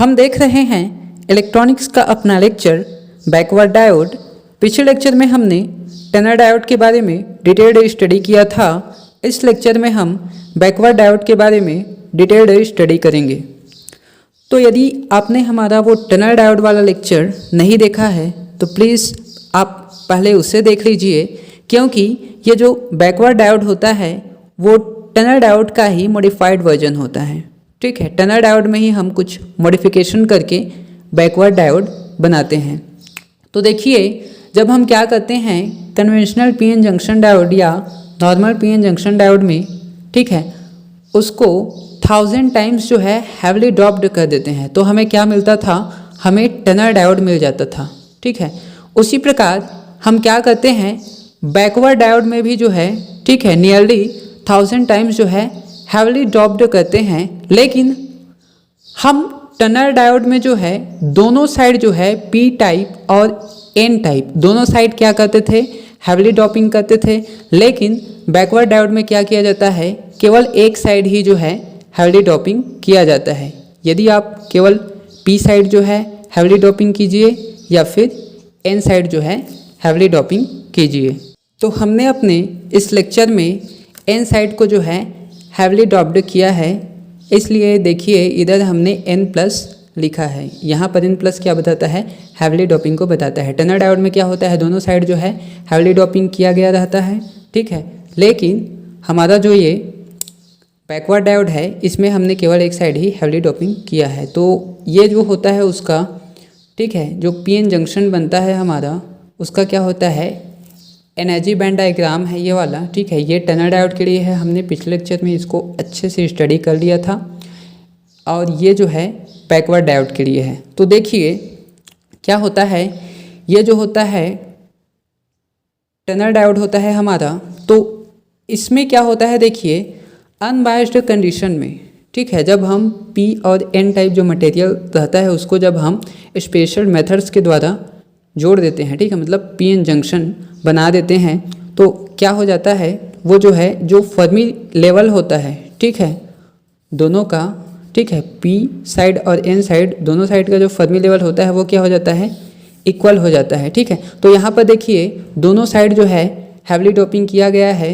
हम देख रहे हैं इलेक्ट्रॉनिक्स का अपना लेक्चर बैकवर्ड डायोड। पिछले लेक्चर में हमने टनर डायोड के बारे में डिटेल्ड स्टडी किया था। इस लेक्चर में हम बैकवर्ड डायोड के बारे में डिटेल्ड स्टडी करेंगे। तो यदि आपने हमारा वो टनर डायोड वाला लेक्चर नहीं देखा है तो प्लीज़ आप पहले उसे देख लीजिए, क्योंकि ये जो बैकवर्ड डायोड होता है वो टनर डायोड का ही मॉडिफाइड वर्जन होता है। ठीक है, टनर डायोड में ही हम कुछ मॉडिफिकेशन करके बैकवर्ड डायोड बनाते हैं। तो देखिए, जब हम क्या करते हैं कन्वेंशनल पीएन जंक्शन डायोड या नॉर्मल पीएन जंक्शन डायोड में, ठीक है, उसको 1000 टाइम्स जो है हैवली ड्रॉप्ड कर देते हैं तो हमें क्या मिलता था, हमें टनर डायोड मिल जाता था। ठीक है, उसी प्रकार हम क्या करते हैं बैकवर्ड डायोड में भी जो है, ठीक है, नियरली 1000 टाइम्स जो है हैवली ड्रॉप्ड करते हैं। लेकिन हम टनर डायोड में जो है दोनों साइड जो है पी टाइप और एन टाइप दोनों साइड क्या करते थे, हैवली ड्रॉपिंग करते थे। लेकिन बैकवर्ड डायोड में क्या किया जाता है, केवल एक साइड ही जो है हैवली ड्रॉपिंग किया जाता है। यदि आप केवल पी साइड जो है हैवली ड्रॉपिंग कीजिए या फिर एन साइड जो है हैवली ड्रॉपिंग कीजिए। तो हमने अपने इस लेक्चर में एन साइड को जो है हैवली ड्रॉप्ड किया है, इसलिए देखिए इधर हमने एन प्लस लिखा है। यहाँ पर एन प्लस क्या बताता है, हैवली ड्रॉपिंग को बताता है। टनर डायोड में क्या होता है, दोनों साइड जो है हैवली ड्रॉपिंग किया गया रहता है। ठीक है, लेकिन हमारा जो ये बैकवर्ड डायोड है इसमें हमने केवल एक साइड ही हैवली ड्रॉपिंग किया है। तो ये जो होता है उसका, ठीक है, जो पीएन जंक्शन बनता है हमारा, उसका क्या होता है, एनर्जी बैंड डायग्राम है ये वाला। ठीक है, ये टनर डायोड के लिए है। हमने पिछले लेक्चर में इसको अच्छे से स्टडी कर लिया था। और ये जो है बैकवर्ड डायोड के लिए है। तो देखिए क्या होता है, ये जो होता है टनर डायोड होता है हमारा, तो इसमें क्या होता है, देखिए अनबायस्ड कंडीशन में, ठीक है, जब हम पी और एन टाइप जो मटेरियल रहता है उसको जब हम स्पेशल मेथड्स के द्वारा जोड़ देते हैं, ठीक है, मतलब पीएन जंक्शन बना देते हैं, तो क्या हो जाता है, वो जो है जो फर्मी लेवल होता है, ठीक है, दोनों का, ठीक है, पी साइड और एन साइड दोनों साइड का जो फर्मी लेवल होता है वो क्या हो जाता है, इक्वल हो जाता है। ठीक है, तो यहाँ पर देखिए दोनों साइड जो है हैवली ड्रॉपिंग किया गया है।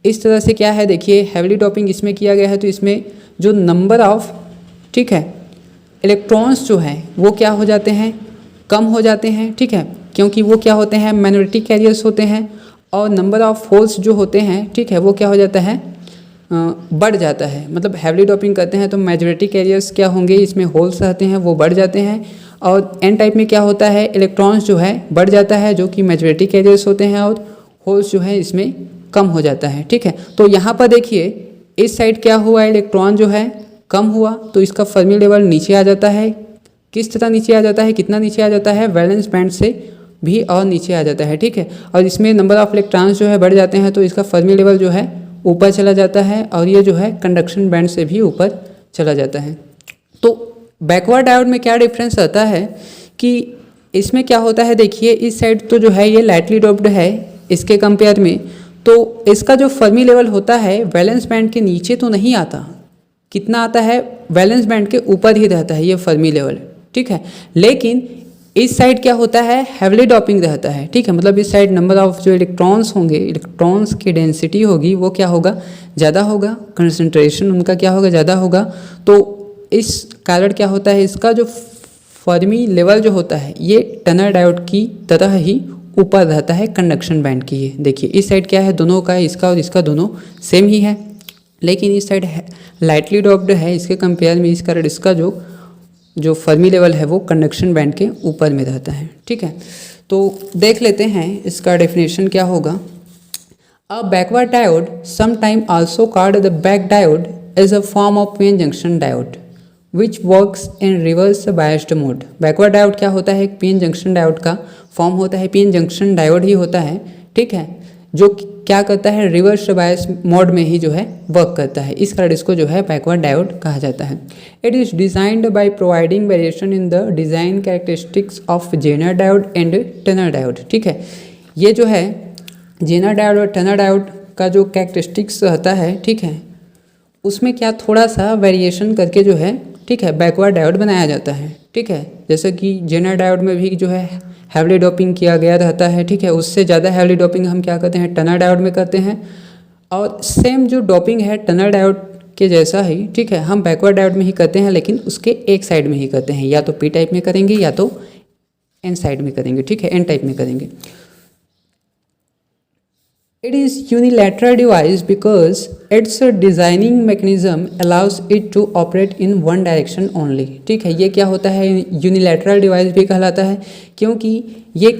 इस तरह से क्या है, देखिए हैवली ड्रॉपिंग इसमें किया गया है तो इसमें जो नंबर ऑफ, ठीक है, इलेक्ट्रॉन्स जो हैं वो क्या हो जाते हैं, कम हो जाते हैं। ठीक है, क्योंकि वो क्या होते हैं, माइनॉरिटी कैरियर्स होते हैं। और नंबर ऑफ होल्स जो होते हैं, ठीक है, वो क्या हो जाता है, बढ़ जाता है। मतलब हैवली ड्रॉपिंग करते हैं तो मेजॉरिटी कैरियर्स क्या होंगे, इसमें होल्स रहते हैं वो बढ़ जाते हैं। और एन टाइप में क्या होता है, इलेक्ट्रॉन्स जो है बढ़ जाता है जो कि मेजॉरिटी कैरियर्स होते हैं, और होल्स जो है इसमें कम हो जाता है। ठीक है, तो यहाँ पर देखिए इस साइड क्या हुआ, इलेक्ट्रॉन जो है कम हुआ तो इसका फर्मी लेवल नीचे आ जाता है। किस तरह नीचे आ जाता है, कितना नीचे आ जाता है, वैलेंस बैंड से भी और नीचे आ जाता है। ठीक है, और इसमें नंबर ऑफ इलेक्ट्रॉन्स जो है बढ़ जाते हैं तो इसका फर्मी लेवल जो है ऊपर चला जाता है, और ये जो है कंडक्शन बैंड से भी ऊपर चला जाता है। तो बैकवर्ड डायोड में क्या डिफरेंस रहता है कि इसमें क्या होता है, देखिए इस साइड तो जो है ये लाइटली ड्रॉप्ड है इसके कंपेयर में, तो इसका जो फर्मी लेवल होता है वैलेंस बैंड के नीचे तो नहीं आता, कितना आता है, वैलेंस बैंड के ऊपर ही रहता है ये फर्मी लेवल। ठीक है, लेकिन इस साइड क्या होता है, हैवली ड्रॉपिंग रहता है। ठीक है, मतलब इस साइड नंबर ऑफ जो इलेक्ट्रॉन्स होंगे, इलेक्ट्रॉन्स की डेंसिटी होगी वो क्या होगा, ज़्यादा होगा, कंसंट्रेशन उनका क्या होगा, ज़्यादा होगा। तो इस कारण क्या होता है, इसका जो फर्मी लेवल जो होता है ये टनर डायोड की तरह ही ऊपर रहता है कंडक्शन बैंड की। ये देखिए इस साइड क्या है, दोनों का है, इसका और इसका दोनों सेम ही है, लेकिन इस साइड लाइटली ड्रॉप्ड है इसके कंपेयर में, इस कारण इसका जो फर्मी लेवल है वो कंडक्शन बैंड के ऊपर में रहता है। ठीक है, तो देख लेते हैं इसका डेफिनेशन क्या होगा। A backward diode some time also called the back diode is a form of PN junction diode which works in reverse biased mode. Backward diode क्या होता है, एक पीएन जंक्शन डायोड का फॉर्म होता है, पीएन जंक्शन डायोड ही होता है। ठीक है, जो क्या करता है, रिवर्स बायस मोड में ही जो है वर्क करता है, इस कारण इसको जो है बैकवर्ड डायोड कहा जाता है। It is designed by providing variation in the design characteristics of zener diode and tunnel diode. ठीक है, ये जो है जेनर डायोड और टनर डायोड का जो कैरेक्टरिस्टिक्स रहता है, ठीक है, उसमें क्या थोड़ा सा वेरिएशन करके जो है ठीक है, बैकवर्ड डायोड बनाया जाता है। ठीक है, जैसे कि जेनर डायोड में भी जो है हैवली डोपिंग किया गया रहता है। ठीक है, उससे ज़्यादा हैवली डोपिंग हम क्या करते हैं, टनर डायोड में करते हैं। और सेम जो डोपिंग है टनर डायोड के जैसा ही, ठीक है, हम बैकवर्ड डायोड में ही करते हैं, लेकिन उसके एक साइड में ही करते हैं, या तो पी टाइप में करेंगे या तो एन साइड में करेंगे। ठीक है, एन टाइप में करेंगे। It is unilateral device because its designing mechanism allows it to operate in one direction only। ठीक है, ये क्या होता है, यूनिलैटरल डिवाइस भी कहलाता है, क्योंकि ये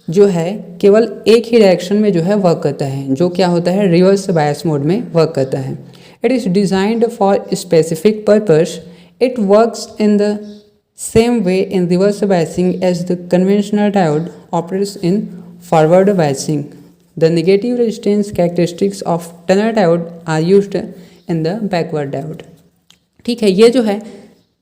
जो है केवल एक ही डायरेक्शन में जो है वर्क करता है, जो क्या होता है, रिवर्स बायस मोड में वर्क करता है। It is designed for specific purpose. It works in the same way in reverse biasing as the conventional diode operates in forward biasing. The negative resistance characteristics of tunnel diode are used in the backward diode। ठीक है, ये जो है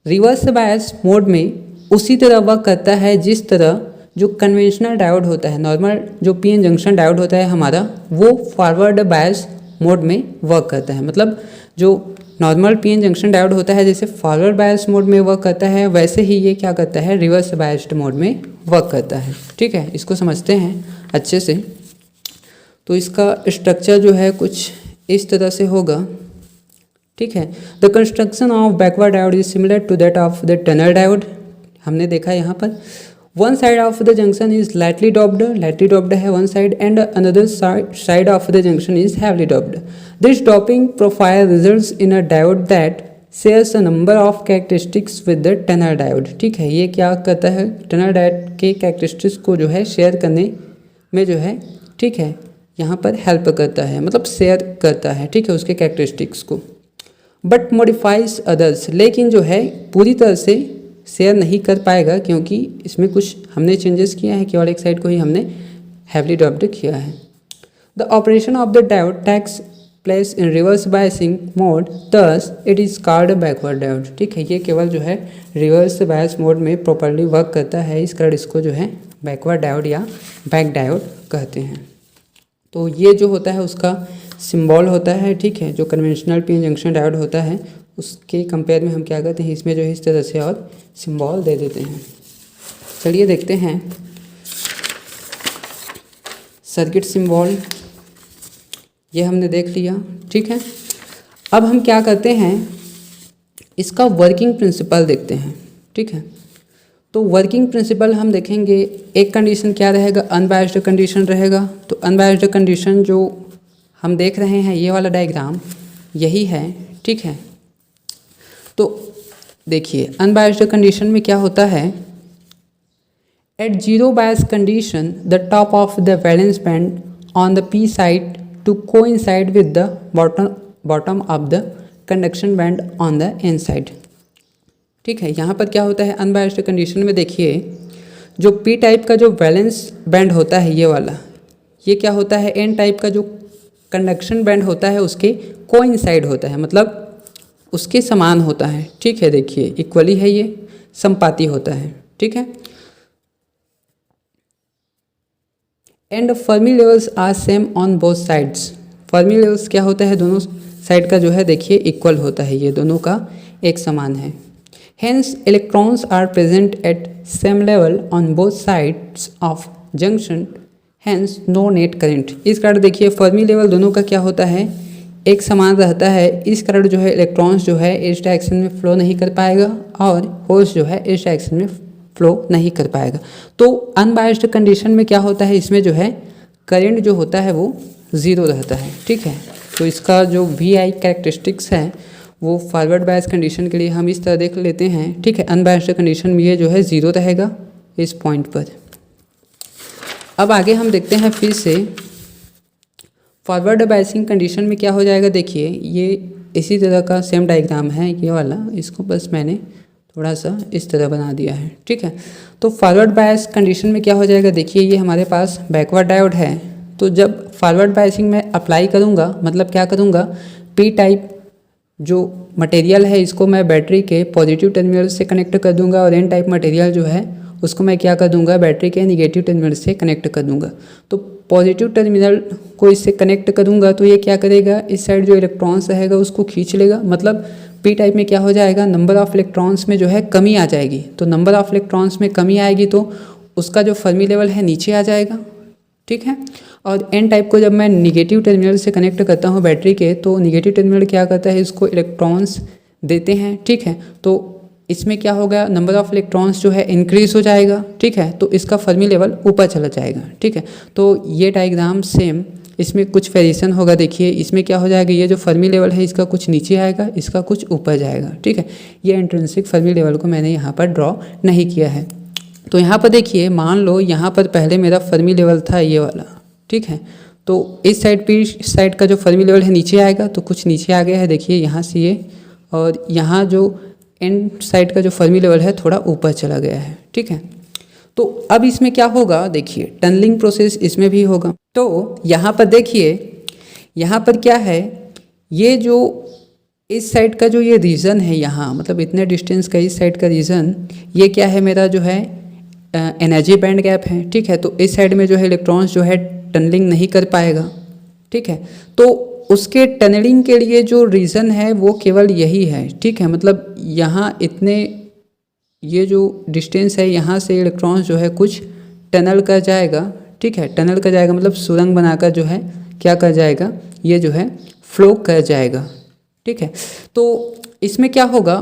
reverse bias mode में उसी तरह work करता है जिस तरह जो कन्वेंशनल डायोड होता है, नॉर्मल जो पीएन जंक्शन डायोड होता है हमारा, वो फॉरवर्ड बायस मोड में वर्क करता है। मतलब जो नॉर्मल पीएन जंक्शन डायोड होता है जैसे फॉरवर्ड बायस मोड में वर्क करता है, वैसे ही ये क्या करता है, रिवर्स बायस्ड मोड में वर्क करता है। ठीक है, इसको समझते हैं अच्छे से। तो इसका स्ट्रक्चर जो है कुछ इस तरह से होगा। ठीक है, the construction of backward diode is similar to that of the tunnel diode. हमने देखा यहाँ पर one side of the junction is lightly doped है one side, and another side of the junction is heavily doped. This doping profile results in a diode that shares a number of characteristics with the tunnel diode. ठीक है, ये क्या करता है, tunnel diode के characteristics को जो है शेयर करने में जो है, ठीक है, यहाँ पर हेल्प करता है, मतलब शेयर करता है। ठीक है, उसके कैरेक्टरिस्टिक्स को, बट मॉडिफाइज अदर्स, लेकिन जो है पूरी तरह से शेयर नहीं कर पाएगा, क्योंकि इसमें कुछ हमने चेंजेस किया है, केवल एक साइड को ही हमने हैवली डॉप्ड किया है। The operation of the diode takes place in reverse biasing mode, thus it is called backward diode. ठीक है, ये केवल जो है रिवर्स बायस मोड में प्रॉपरली वर्क करता है, इस कारण इसको जो है बैकवर्ड डायोड या बैक डायोड कहते हैं। तो ये जो होता है उसका सिंबल होता है। ठीक है, जो कन्वेंशनल पीएन जंक्शन डायोड होता है उसके कंपेयर में हम क्या करते हैं, इसमें जो है इस तरह से और सिंबल दे देते हैं। चलिए देखते हैं सर्किट सिंबल, ये हमने देख लिया। ठीक है, अब हम क्या करते हैं, इसका वर्किंग प्रिंसिपल देखते हैं। ठीक है, तो वर्किंग प्रिंसिपल हम देखेंगे। एक कंडीशन क्या रहेगा, अनबायस्ड कंडीशन रहेगा। तो अनबायस्ड कंडीशन जो हम देख रहे हैं, ये वाला डायग्राम यही है। ठीक है, तो देखिए अनबायस्ड कंडीशन में क्या होता है, at zero bias condition the top of the valence band on the P side to coincide with the bottom of the conduction band on the N side. ठीक है, यहाँ पर क्या होता है, अनबायस्ड कंडीशन में देखिए जो पी टाइप का जो वैलेंस बैंड होता है ये वाला, ये क्या होता है, एन टाइप का जो कंडक्शन बैंड होता है उसके कोइंसाइड होता है, मतलब उसके समान होता है। ठीक है, देखिए इक्वली है, ये समपाती होता है। ठीक है, and Fermi levels are same on both sides. Fermi levels क्या होता है, दोनों साइड का जो है देखिए इक्वल होता है, ये दोनों का एक समान है। Hence, electrons are present at same level on both sides of junction, hence no net current। इस कारण देखिए फर्मी लेवल दोनों का क्या होता है, एक समान रहता है। इस कारण जो है इलेक्ट्रॉन्स जो है इस डायरेक्शन में फ्लो नहीं कर पाएगा और होल्स जो है इस डायरेक्शन में फ्लो नहीं कर पाएगा। तो अनबायस्ड कंडीशन में क्या होता है, इसमें जो है करंट जो होता है वो ज़ीरो रहता है। ठीक है, तो इसका जो वी आई कैरेक्टरिस्टिक्स है वो फॉरवर्ड बायस कंडीशन के लिए हम इस तरह देख लेते हैं। ठीक है, अनबायस्ड कंडीशन में ये जो है ज़ीरो रहेगा इस पॉइंट पर। अब आगे हम देखते हैं फिर से फॉरवर्ड बायसिंग कंडीशन में क्या हो जाएगा। देखिए ये इसी तरह का सेम डायग्राम है ये वाला, इसको बस मैंने थोड़ा सा इस तरह बना दिया है। ठीक है, तो फॉरवर्ड बायस कंडीशन में क्या हो जाएगा, देखिए ये हमारे पास बैकवर्ड डायोड है। तो जब फॉरवर्ड बायसिंग में अप्लाई करूँगा, मतलब क्या करूँगा, पी टाइप जो मटेरियल है इसको मैं बैटरी के पॉजिटिव टर्मिनल से कनेक्ट कर दूंगा, और एन टाइप मटेरियल जो है उसको मैं क्या कर दूंगा, बैटरी के निगेटिव टर्मिनल से कनेक्ट कर दूंगा। तो पॉजिटिव टर्मिनल को इससे कनेक्ट करूँगा तो ये क्या करेगा, इस साइड जो इलेक्ट्रॉन्स रहेगा उसको खींच लेगा। मतलब पी टाइप में क्या हो जाएगा, नंबर ऑफ इलेक्ट्रॉन्स में जो है कमी आ जाएगी। तो नंबर ऑफ इलेक्ट्रॉन्स में कमी आएगी तो उसका जो फर्मी लेवल है नीचे आ जाएगा, ठीक है। और एन टाइप को जब मैं निगेटिव टर्मिनल से कनेक्ट करता हूँ बैटरी के, तो निगेटिव टर्मिनल क्या करता है, इसको इलेक्ट्रॉन्स देते हैं, ठीक है। तो इसमें क्या होगा, नंबर ऑफ इलेक्ट्रॉन्स जो है इंक्रीज हो जाएगा, ठीक है। तो इसका फर्मी लेवल ऊपर चला जाएगा, ठीक है। तो ये डायग्राम सेम, इसमें कुछ वेरिएशन होगा। देखिए इसमें क्या हो जाएगा, ये जो फर्मी लेवल है इसका कुछ नीचे आएगा, इसका कुछ ऊपर जाएगा, ठीक है। ये इंट्रिंसिक फर्मी लेवल को मैंने यहाँ पर ड्रॉ नहीं किया है। तो यहाँ पर देखिए, मान लो यहाँ पर पहले मेरा फर्मी लेवल था ये वाला, ठीक है। तो इस साइड पी साइड का जो फर्मी लेवल है नीचे आएगा, तो कुछ नीचे आ गया है, देखिए यहाँ से ये, और यहाँ जो एंड साइड का जो फर्मी लेवल है थोड़ा ऊपर चला गया है, ठीक है। तो अब इसमें क्या होगा, देखिए टनलिंग प्रोसेस इसमें भी होगा। तो यहाँ पर देखिए, यहाँ पर क्या है, ये जो इस साइड का जो ये रीजन है यहाँ, मतलब इतने डिस्टेंस का इस साइड का रीजन, ये क्या है, मेरा जो है एनर्जी बैंड गैप है, ठीक है। तो इस साइड में जो है इलेक्ट्रॉन्स जो है टनलिंग नहीं कर पाएगा, ठीक है। तो उसके टनलिंग के लिए जो रीज़न है वो केवल यही है, ठीक है। मतलब यहाँ इतने, ये जो डिस्टेंस है यहाँ से इलेक्ट्रॉन्स जो है कुछ टनल कर जाएगा, ठीक है। टनल कर जाएगा मतलब सुरंग बनाकर जो है क्या कर जाएगा, ये जो है फ्लो कर जाएगा, ठीक है। तो इसमें क्या होगा,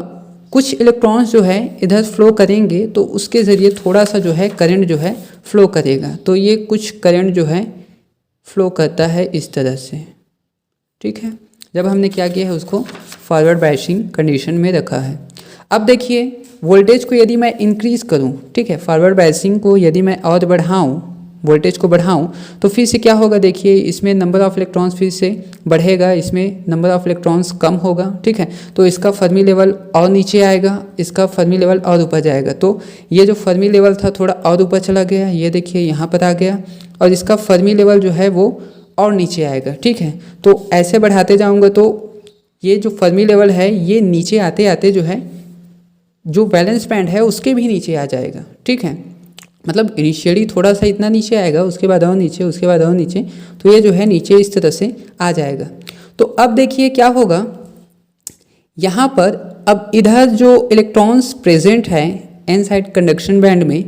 कुछ इलेक्ट्रॉन्स जो है इधर फ्लो करेंगे तो उसके ज़रिए थोड़ा सा जो है करंट जो है फ्लो करेगा। तो ये कुछ करंट जो है फ्लो करता है इस तरह से, ठीक है। जब हमने क्या किया है, उसको फॉरवर्ड बायसिंग कंडीशन में रखा है। अब देखिए वोल्टेज को यदि मैं इंक्रीज़ करूं, ठीक है, फॉरवर्ड बायसिंग को यदि मैं और बढ़ाऊं, वोल्टेज को बढ़ाऊं, तो फिर से क्या होगा, देखिए इसमें नंबर ऑफ़ इलेक्ट्रॉन्स फिर से बढ़ेगा, इसमें नंबर ऑफ़ इलेक्ट्रॉन्स कम होगा, ठीक है। तो इसका फर्मी लेवल और नीचे आएगा, इसका फर्मी लेवल और ऊपर जाएगा। तो ये जो फर्मी लेवल था थोड़ा और ऊपर चला गया, ये देखिए यहाँ पर आ गया, और इसका फर्मी लेवल जो है वो और नीचे आएगा, ठीक है। तो ऐसे बढ़ाते जाऊँगा तो ये जो फर्मी लेवल है ये नीचे आते आते जो है जो बैलेंस बैंड है उसके भी नीचे आ जाएगा, ठीक है। मतलब इनिशियली थोड़ा सा इतना नीचे आएगा, उसके बाद और नीचे, उसके बाद और नीचे, तो ये जो है नीचे इस तरह से आ जाएगा। तो अब देखिए क्या होगा, यहाँ पर अब इधर जो इलेक्ट्रॉन्स प्रेजेंट है एन साइड कंडक्शन बैंड में,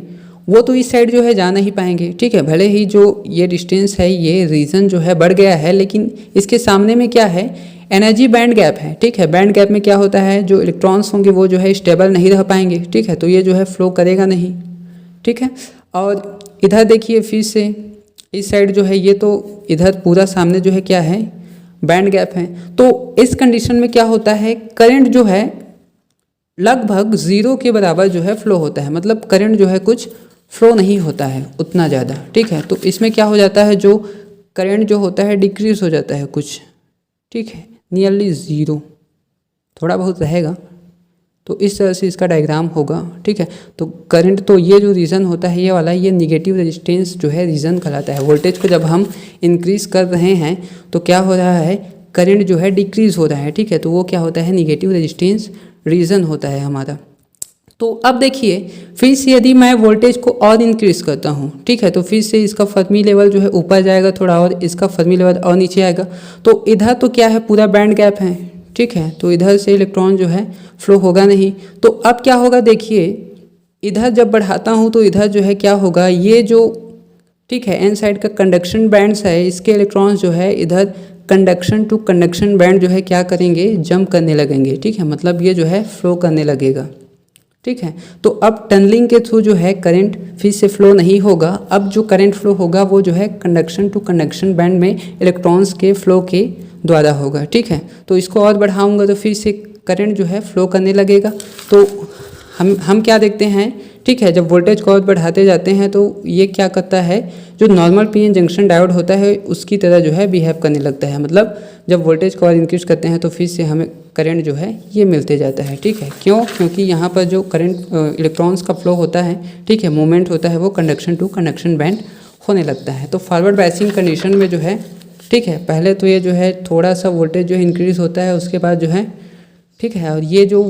वो तो इस साइड जो है जा नहीं पाएंगे, ठीक है। भले ही जो ये डिस्टेंस है, ये रीजन जो है बढ़ गया है, लेकिन इसके सामने में क्या है, एनर्जी बैंड गैप है, ठीक है। बैंड गैप में क्या होता है, जो इलेक्ट्रॉन्स होंगे वो जो है स्टेबल नहीं रह पाएंगे, ठीक है। तो ये जो है फ्लो करेगा नहीं, ठीक है। और इधर देखिए फिर से इस साइड जो है, ये तो इधर पूरा सामने जो है क्या है, बैंड गैप है। तो इस कंडीशन में क्या होता है, करंट जो है लगभग 0 के बराबर जो है फ्लो होता है। मतलब करंट जो है कुछ फ्लो नहीं होता है उतना ज़्यादा, ठीक है। तो इसमें क्या हो जाता है, जो करंट जो होता है डिक्रीज हो जाता है कुछ, ठीक है, नियरली 0, थोड़ा बहुत रहेगा। तो इस तरह से इसका डायग्राम होगा, ठीक है। तो करंट, तो ये जो रीज़न होता है ये वाला, ये निगेटिव रेजिस्टेंस जो है रीज़न कहलाता है। वोल्टेज को जब हम इंक्रीज़ कर रहे हैं तो क्या हो रहा है, करंट जो है डिक्रीज़ हो रहा है, ठीक है। तो वो क्या होता है, निगेटिव रेजिस्टेंस रीज़न होता है हमारा। तो अब देखिए फिर से यदि मैं वोल्टेज को और इंक्रीज़ करता हूँ, ठीक है, तो फिर से इसका फर्मी लेवल जो है ऊपर जाएगा थोड़ा, और इसका फर्मी लेवल और नीचे आएगा। तो इधर तो क्या है, पूरा बैंड गैप है, ठीक है। तो इधर से इलेक्ट्रॉन जो है फ्लो होगा नहीं। तो अब क्या होगा, देखिए इधर जब बढ़ाता हूँ तो इधर जो है क्या होगा, ये जो, ठीक है, एन साइड का कंडक्शन बैंड्स है, इसके इलेक्ट्रॉन्स जो है इधर कंडक्शन टू कंडक्शन बैंड जो है क्या करेंगे, जंप करने लगेंगे, ठीक है। मतलब ये जो है फ्लो करने लगेगा, ठीक है। तो अब टनलिंग के थ्रू जो है करंट फिर से फ्लो नहीं होगा। अब जो करंट फ्लो होगा वो जो है कंडक्शन टू कंडक्शन बैंड में इलेक्ट्रॉन्स के फ्लो के द्वारा होगा, ठीक है। तो इसको और बढ़ाऊंगा तो फिर से करंट जो है फ्लो करने लगेगा। तो हम क्या देखते हैं, ठीक है, जब वोल्टेज को और बढ़ाते जाते हैं तो ये क्या करता है, जो नॉर्मल पीएन जंक्शन डायोड होता है उसकी तरह जो है बिहेव करने लगता है। मतलब जब वोल्टेज को और इंक्रीज करते हैं तो फिर से हमें करंट जो है ये मिलते जाता है, ठीक है। क्यों, क्योंकि यहाँ पर जो करंट इलेक्ट्रॉन्स का फ्लो होता है, ठीक है, मूवमेंट होता है, वो कंडक्शन टू कंडक्शन बैंड होने लगता है। तो फॉरवर्ड बायसिंग कंडीशन में जो है, ठीक है, पहले तो ये जो है थोड़ा सा वोल्टेज जो है इंक्रीज़ होता है, उसके बाद जो है, ठीक है, और ये जो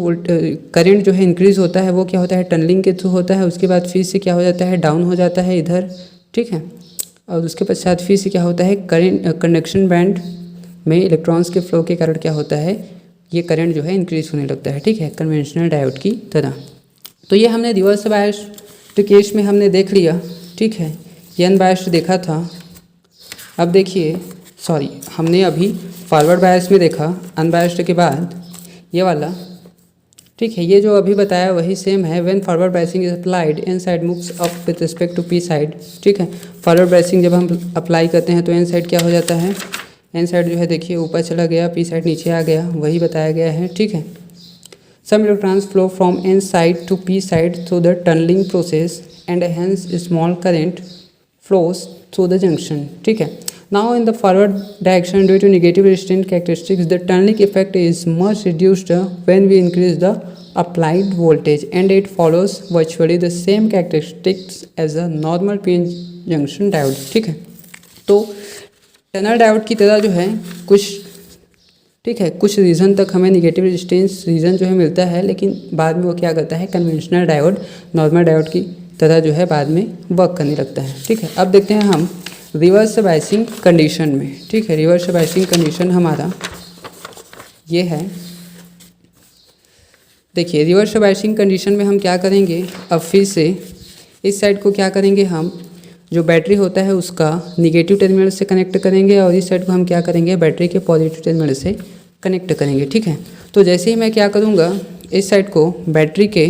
करंट जो है इंक्रीज़ होता है वो क्या होता है, टनलिंग के थ्रू होता है। उसके बाद फिर से क्या हो जाता है, डाउन हो जाता है इधर, ठीक है। और उसके पश्चात फिर से क्या होता है, करंट कंडक्शन बैंड में इलेक्ट्रॉन्स के फ्लो के कारण क्या होता है, ये करंट जो है इंक्रीज होने लगता है, ठीक है, कन्वेंशनल डायोड की तरह। तो ये हमने रिवर्स बायस्ड केस में हमने देख लिया, ठीक है, ये अनबायस्ड देखा था। अब देखिए, सॉरी, हमने अभी फॉरवर्ड बायस में देखा अनबायस्ड के बाद ये वाला, ठीक है, ये जो अभी बताया वही सेम है। When forward biasing is applied N side moves up with respect to P side, ठीक है। फॉरवर्ड बायसिंग जब हम अप्लाई करते हैं तो एन साइड क्या हो जाता है, एन साइड जो है देखिए ऊपर चला गया, पी साइड नीचे आ गया, वही बताया गया है, ठीक है। Some electrons flow from N side to P side through the tunneling process and hence small current flows through the junction, ठीक है। Now in the forward direction, due to negative resistance characteristics, the tunneling effect is much reduced when we increase the applied voltage, and it follows virtually the same characteristics as a normal PN junction diode, ठीक है। तो tunnel diode की तरह जो है कुछ, ठीक है, कुछ रीजन तक हमें निगेटिव रेजिस्टेंस रीजन जो है मिलता है, लेकिन बाद में वो क्या करता है, कन्वेंशनल डायोड नॉर्मल डायोड की तरह जो है बाद में वर्क करने लगता है, ठीक है। अब देखते हैं हम रिवर्स बायसिंग कंडीशन में, ठीक है। रिवर्स बायसिंग कंडीशन हमारा ये है, देखिए रिवर्स बायसिंग कंडीशन में हम क्या करेंगे, अब फिर से इस साइड को क्या करेंगे, हम जो बैटरी होता है उसका निगेटिव टर्मिनल से कनेक्ट करेंगे, और इस साइड को हम क्या करेंगे, बैटरी के पॉजिटिव टर्मिनल से कनेक्ट करेंगे, ठीक है। तो जैसे ही मैं क्या करूँगा, इस साइड को बैटरी के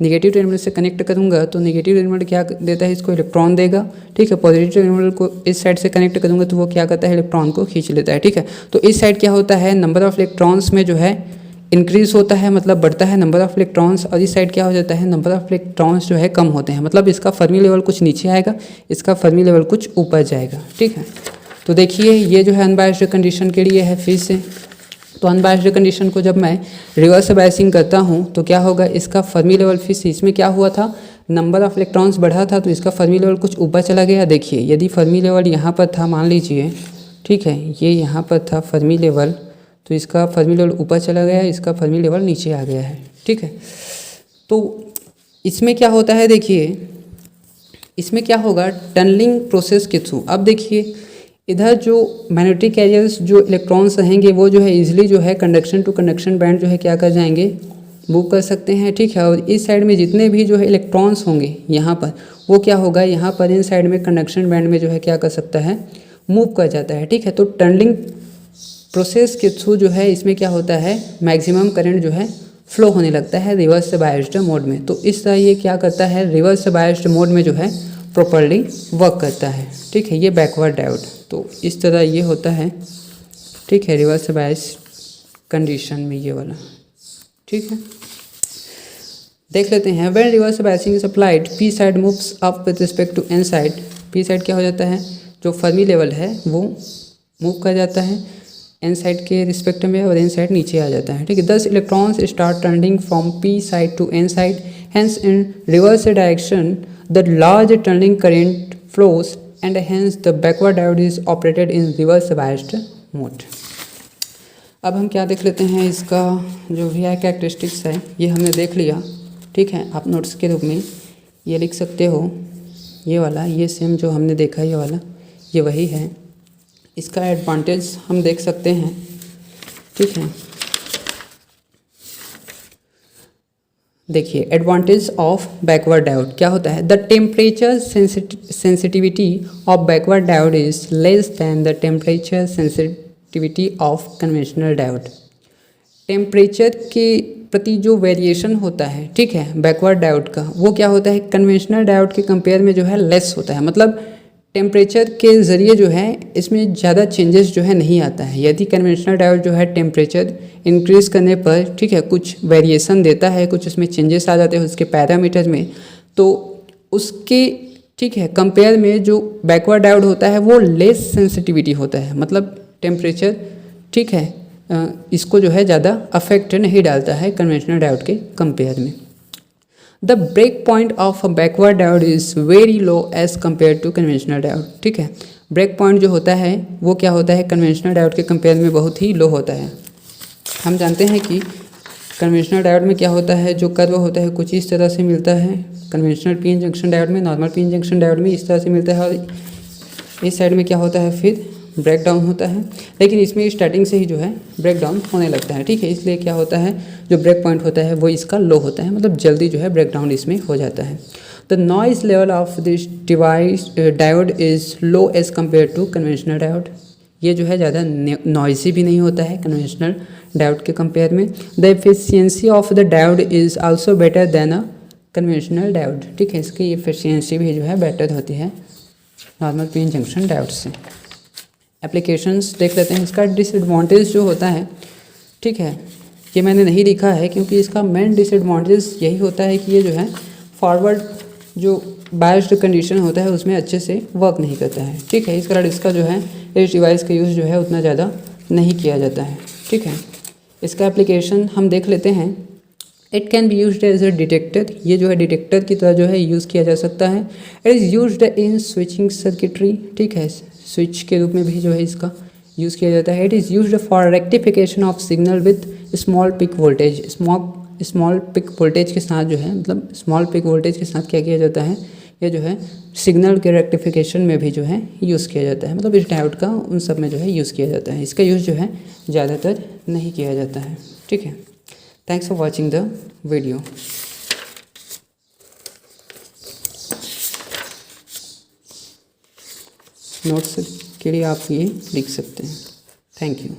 निगेटिव टर्मिनल से कनेक्ट करूंगा तो निगेटिव टर्मिनल क्या देता है, इसको इलेक्ट्रॉन देगा, ठीक है। पॉजिटिव टर्मिनल को इस साइड से कनेक्ट करूंगा तो वो क्या करता है, इलेक्ट्रॉन को खींच लेता है, ठीक है। तो इस साइड क्या होता है, नंबर ऑफ इलेक्ट्रॉन्स में जो है इंक्रीज होता है, मतलब बढ़ता है नंबर ऑफ इलेक्ट्रॉन्स, और इस साइड क्या हो जाता है, नंबर ऑफ इलेक्ट्रॉन्स जो है कम होते हैं, मतलब इसका फर्मी लेवल कुछ नीचे आएगा, इसका फर्मी लेवल कुछ ऊपर जाएगा, ठीक है। तो देखिए ये जो है अनबायस्ड कंडीशन के लिए है। फिर से तो अनबायस्ड कंडीशन को जब मैं रिवर्स बायसिंग करता हूँ तो क्या होगा, इसका फर्मी लेवल फिर से, इसमें क्या हुआ था, नंबर ऑफ इलेक्ट्रॉन्स बढ़ा था तो इसका फर्मी लेवल कुछ ऊपर चला गया। देखिए यदि फर्मी लेवल यहाँ पर था, मान लीजिए, ठीक है, ये यहाँ पर था फर्मी लेवल, तो इसका फर्मी लेवल ऊपर चला गया, इसका फर्मी लेवल नीचे आ गया है, ठीक है। तो इसमें क्या होता है, देखिए इसमें क्या होगा, टनलिंग प्रोसेस के थ्रू। अब देखिए इधर जो मैग्नेटिक कैरियर्स जो इलेक्ट्रॉन्स रहेंगे वो जो है इजीली जो है कंडक्शन टू कंडक्शन बैंड जो है क्या कर जाएंगे, मूव कर सकते हैं, ठीक है। और इस साइड में जितने भी जो है इलेक्ट्रॉन्स होंगे यहाँ पर, वो क्या होगा, यहाँ पर इन साइड में कंडक्शन बैंड में जो है क्या कर सकता है, मूव कर जाता है, ठीक है। तो टनलिंग प्रोसेस के थ्रू जो है इसमें क्या होता है, मैक्सिमम करंट जो है फ्लो होने लगता है रिवर्स बायस्ड मोड में। तो इस तरह ये क्या करता है, रिवर्स बायस्ड मोड में जो है प्रॉपर्ली वर्क करता है, ठीक है। ये बैकवर्ड डायोड, तो इस तरह ये होता है, ठीक है, रिवर्स बायस कंडीशन में ये वाला, ठीक है। देख लेते हैं, when reverse biasing is applied P side moves up with respect to N side. P side क्या हो जाता है, जो फर्मी लेवल है वो मूव कर जाता है एन साइड के रिस्पेक्ट में, और एन साइड नीचे आ जाता है, ठीक है। 10 electrons start turning from P side to N side, hence in reverse direction the large turning current flows and hence the backward diode is operated in reverse biased mode। अब हम क्या देख लेते हैं, इसका जो भी है कैरेक्टरिस्टिक्स है ये हमने देख लिया, ठीक है। आप नोट्स के रूप में ये लिख सकते हो, ये वाला, ये सेम जो हमने देखा ये वाला, ये वही है। इसका एडवांटेज हम देख सकते हैं, ठीक है। देखिए एडवांटेज ऑफ बैकवर्ड डायोड क्या होता है, the temperature sensitivity of backward diode is less than the temperature sensitivity of conventional diode. Temperature के प्रति जो वेरिएशन होता है, ठीक है, बैकवर्ड डायोड का, वो क्या होता है, कन्वेंशनल डायोड के कंपेयर में जो है लेस होता है, मतलब टेम्परेचर के ज़रिए जो है इसमें ज़्यादा चेंजेस जो है नहीं आता है। यदि कन्वेंशनल डायोड जो है टेम्परेचर इंक्रीज़ करने पर, ठीक है, कुछ वेरिएशन देता है, कुछ उसमें चेंजेस आ जाते हैं उसके पैरामीटर में, तो उसके, ठीक है, कंपेयर में जो बैकवर्ड डायोड होता है वो लेस सेंसिटिविटी होता है, मतलब टेम्परेचर, ठीक है, इसको जो है ज़्यादा अफेक्ट नहीं डालता है कन्वेंशनल डायोड के कंपेयर में। The break point of a backward diode is very low as compare to conventional diode, ठीक है। ब्रेक पॉइंट जो होता है वो क्या होता है, कन्वेंशनल डायोड के कंपेयर में बहुत ही लो होता है। हम जानते हैं कि कन्वेंशनल डायोड में क्या होता है, जो कर्व होता है कुछ इस तरह से मिलता है, कन्वेंशनल पीएन जंक्शन डायोड में, नॉर्मल पीएन जंक्शन डायोड में इस तरह से मिलता है, और इस साइड में क्या होता है फिर ब्रेक डाउन होता है, लेकिन इसमें स्टार्टिंग से ही जो है ब्रेक डाउन होने लगता है, ठीक है। इसलिए क्या होता है जो ब्रेक पॉइंट होता है वो इसका लो होता है, मतलब जल्दी जो है ब्रेक डाउन इसमें हो जाता है। The noise level of this device diode is low as compare to conventional diode. ये जो है ज़्यादा नॉइसी भी नहीं होता है कन्वेंशनल डायोड के कंपेयर में। The efficiency of the diode is also better than a conventional diode, ठीक है। इसकी एफिशिएंसी भी जो है बेटर होती है नॉर्मल पीएन जंक्शन डायोड से। एप्लीकेशंस देख लेते हैं। इसका डिसएडवांटेज जो होता है, ठीक है, ये मैंने नहीं लिखा है क्योंकि इसका मेन डिसएडवांटेज यही होता है कि ये जो है फॉरवर्ड जो बायस्ड कंडीशन होता है उसमें अच्छे से वर्क नहीं करता है, ठीक है। इस कारण इसका जो है इस डिवाइस का यूज़ जो है उतना ज़्यादा नहीं किया जाता है, ठीक है। इसका एप्लीकेशन हम देख लेते हैं। It can be used as a detector, ये जो है डिटेक्टर की तरह जो है यूज़ किया जा सकता है। It is used in switching circuitry, ठीक है, स्विच के रूप में भी जो है इसका यूज़ किया जाता है। It is used for rectification of signal with small peak voltage, small peak voltage के साथ जो है, मतलब स्मॉल पिक वोल्टेज के साथ क्या किया जाता है, ये जो है सिग्नल के रेक्टिफिकेशन में भी जो है यूज़ किया जाता है, मतलब इस डायोड का उन सब में जो है यूज़ किया जाता है। इसका यूज़ जो है ज़्यादातर नहीं किया जाता है, ठीक है। Thanks for watching the video. Notes के लिए आप ये लिख सकते हैं। Thank you.